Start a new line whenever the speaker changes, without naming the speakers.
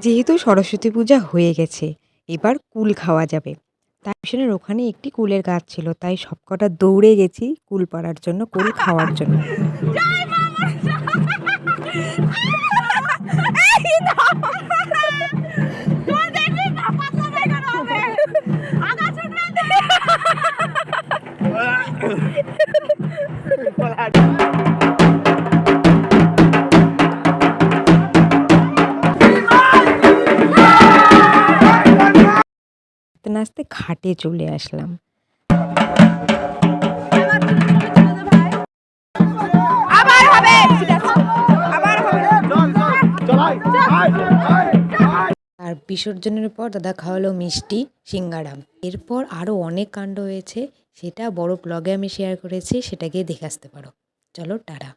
যেহেতু সরস্বতী পূজা হয়ে গেছে, এবার কুল খাওয়া যাবে। তাই মিশনের ওখানে একটি কুলের গাছ ছিল, তাই সবকটা দৌড়ে গেছি কুল পাড়ার জন্য, কুল খাওয়ার জন্য। নাচতে নাচতে ঘাটে চলে আসলাম। আর বিসর্জনের পর দাদা খাওয়ালো মিষ্টি সিঙ্গাড়া। এরপর আরও অনেক কাণ্ড হয়েছে, সেটা বড় ব্লগে আমি শেয়ার করেছি, সেটা গিয়ে দেখে আসতে পারো। চলো টাটা।